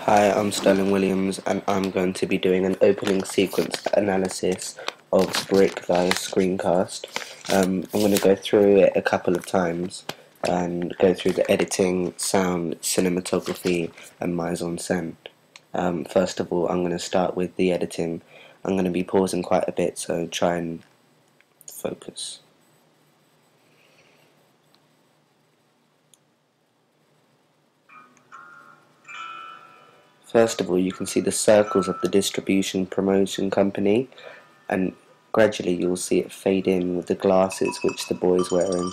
Hi, I'm Sterling Williams and I'm going to be doing an opening sequence analysis of Brick via Screencast. I'm going to go through it a couple of times and go through the editing, sound, cinematography and mise-en-scène. First of all, I'm going to start with the editing. I'm going to be pausing quite a bit, so try and focus. First of all, you can see the circles of the distribution promotion company, and gradually you'll see it fade in with the glasses which the boy's wearing.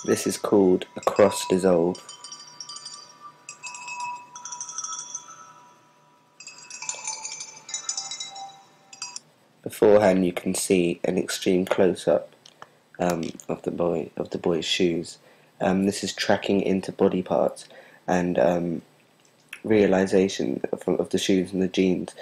This is called a cross dissolve. Beforehand, you can see an extreme close-up of the boy's shoes. This is tracking into body parts and realization of the shoes and the jeans,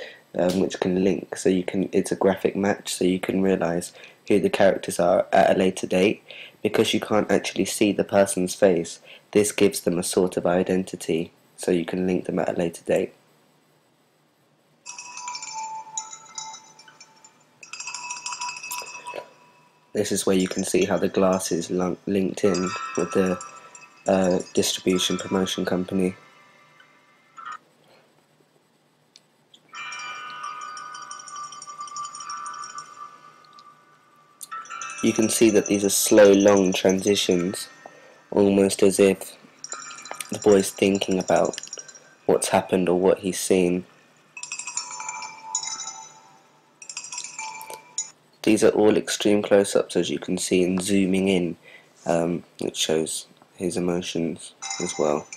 which can link. So it's a graphic match, so you can realize who the characters are at a later date. Because you can't actually see the person's face, this gives them a sort of identity, so you can link them at a later date. This is where you can see how the glass is linked in with the distribution promotion company. You can see that these are slow, long transitions, almost as if the boy's thinking about what's happened or what he's seen. These are all extreme close-ups, as you can see, and zooming in, which shows his emotions as well.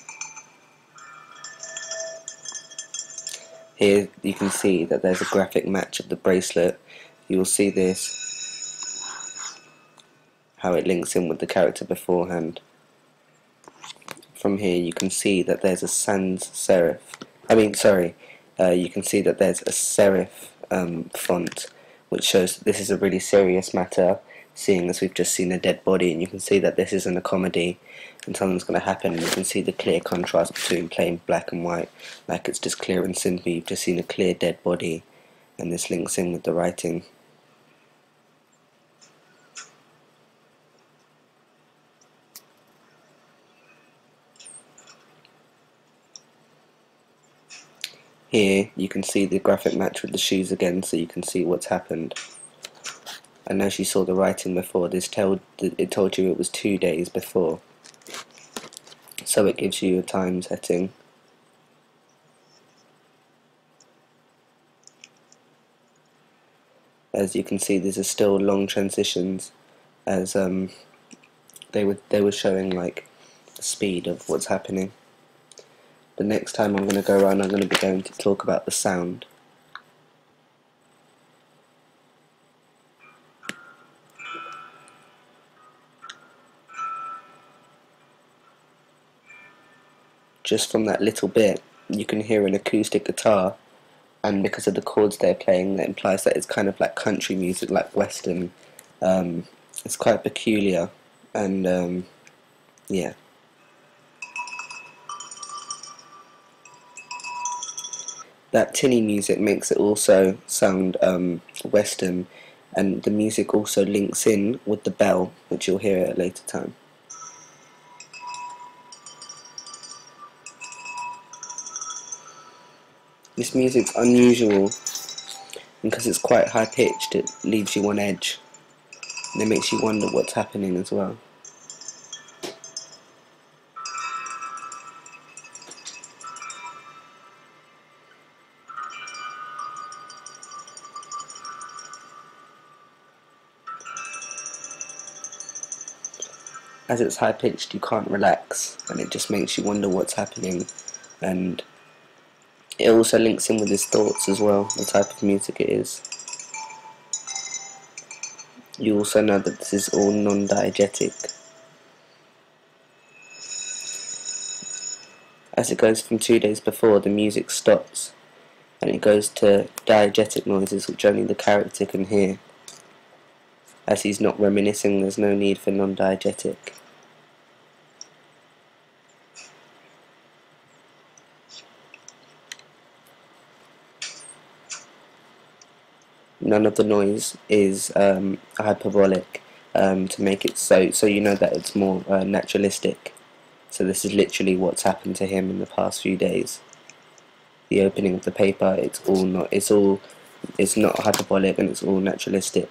Here you can see that there's a graphic match of the bracelet. You will see this, how it links in with the character beforehand. From here you can see that there's a sans serif. You can see that there's a serif font, which shows that this is a really serious matter, seeing as we've just seen a dead body, and you can see that this isn't a comedy and something's going to happen. And you can see the clear contrast between plain black and white, like it's just clear and simple. You've just seen a clear dead body, and this links in with the writing. Here you can see the graphic match with the shoes again, so you can see what's happened. And as you saw the writing before, it told you it was 2 days before, so it gives you a time setting. As you can see, these are still long transitions, as they were showing like the speed of what's happening. The next time I'm going to go around, I'm going to be going to talk about the sound. Just from that little bit, you can hear an acoustic guitar, and because of the chords they're playing, that implies that it's kind of like country music, like western. It's quite peculiar, and yeah. That tinny music makes it also sound western, and the music also links in with the bell, which you'll hear at a later time. This music's unusual because it's quite high pitched. It leaves you on edge, and it makes you wonder what's happening as well. As it's high pitched, you can't relax, and it just makes you wonder what's happening, and it also links in with his thoughts as well, the type of music it is. You also know that this is all non-diegetic. As it goes from 2 days before, the music stops, and it goes to diegetic noises which only the character can hear. As he's not reminiscing, there's no need for non-diegetic. None of the noise is hyperbolic to make it so you know that it's more naturalistic. So this is literally what's happened to him in the past few days. The opening of the paper, it's not hyperbolic, and it's all naturalistic.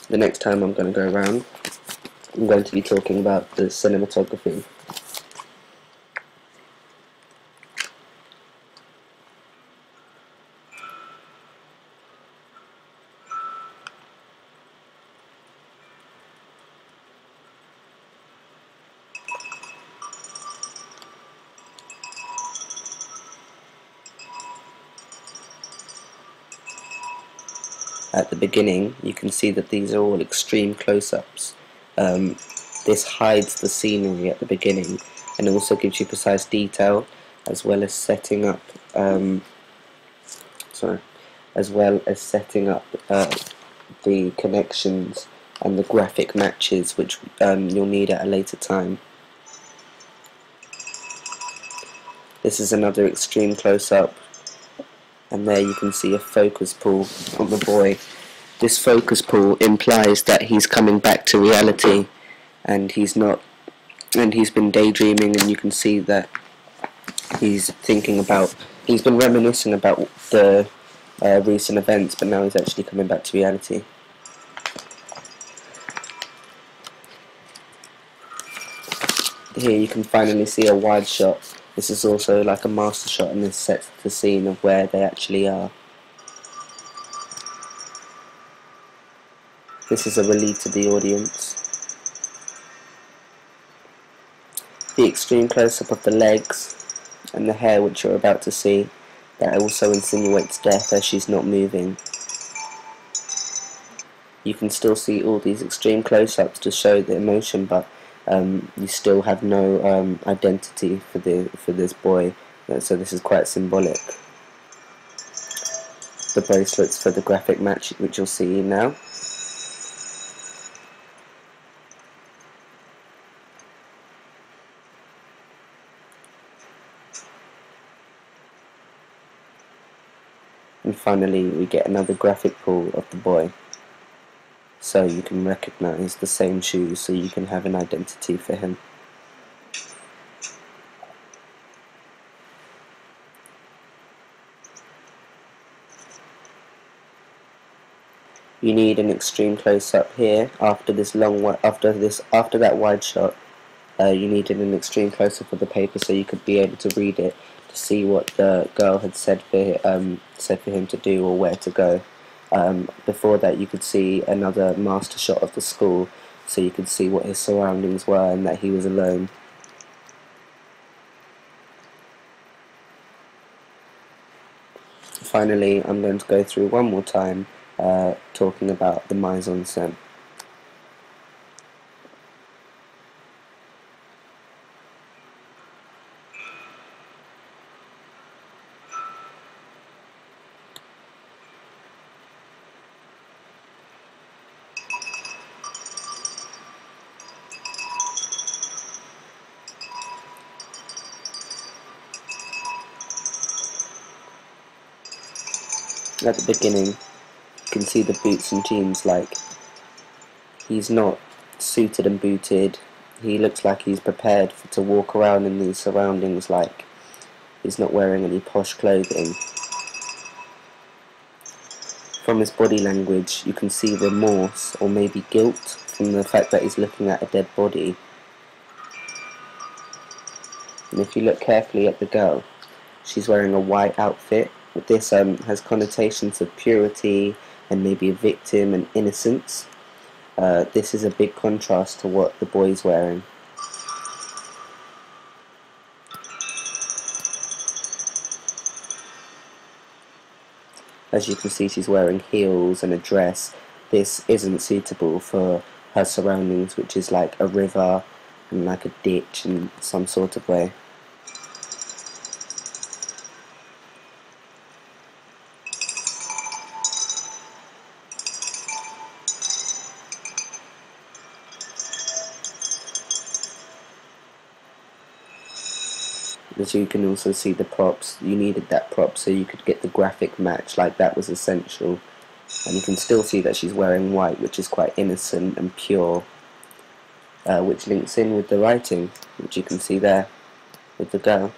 The next time I'm going to go around, I'm going to be talking about the cinematography. At the beginning, you can see that these are all extreme close-ups. This hides the scenery at the beginning and also gives you precise detail, as well as setting up the connections and the graphic matches, which you'll need at a later time. This is another extreme close-up, and there you can see a focus pull on the boy. This focus pull implies that he's coming back to reality, and he's been daydreaming, and you can see that he's been reminiscing about the recent events, but now he's actually coming back to reality. Here you can finally see a wide shot. This is also like a master shot, and this sets the scene of where they actually are. This is a relief to the audience. The extreme close-up of the legs and the hair, which you're about to see, that also insinuates death as she's not moving. You can still see all these extreme close-ups to show the emotion, but you still have no identity for this boy, so this is quite symbolic. The bracelets for the graphic match, which you'll see now. And finally we get another graphic pull of the boy, so you can recognise the same shoes, so you can have an identity for him. You need an extreme close-up here after that wide shot. You needed an extreme close-up of the paper so you could be able to read it, to see what the girl had said for him to do or where to go. Before that, you could see another master shot of the school, so you could see what his surroundings were and that he was alone. Finally, I'm going to go through one more time, talking about the mise en scène. At the beginning, you can see the boots and jeans, like he's not suited and booted. He looks like he's prepared to walk around in these surroundings, like he's not wearing any posh clothing. From his body language, you can see remorse or maybe guilt from the fact that he's looking at a dead body. And if you look carefully at the girl, she's wearing a white outfit. This has connotations of purity and maybe a victim and innocence. This is a big contrast to what the boy's wearing. As you can see, she's wearing heels and a dress. This isn't suitable for her surroundings, which is like a river and like a ditch in some sort of way. As you can also see the props, you needed that prop so you could get the graphic match, like that was essential. And you can still see that she's wearing white, which is quite innocent and pure, which links in with the writing, which you can see there with the girl.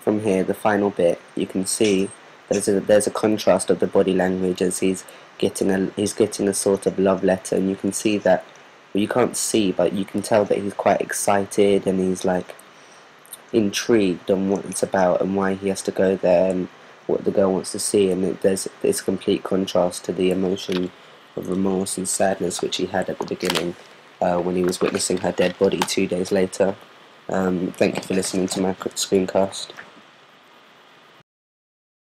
From here, the final bit, you can see there's a contrast of the body language as he's getting a sort of love letter, and you can see that, well, you can't see, but you can tell that he's quite excited and he's like intrigued on what it's about and why he has to go there and what the girl wants to see. And there's this complete contrast to the emotion of remorse and sadness which he had at the beginning when he was witnessing her dead body 2 days later. Thank you for listening to my screencast.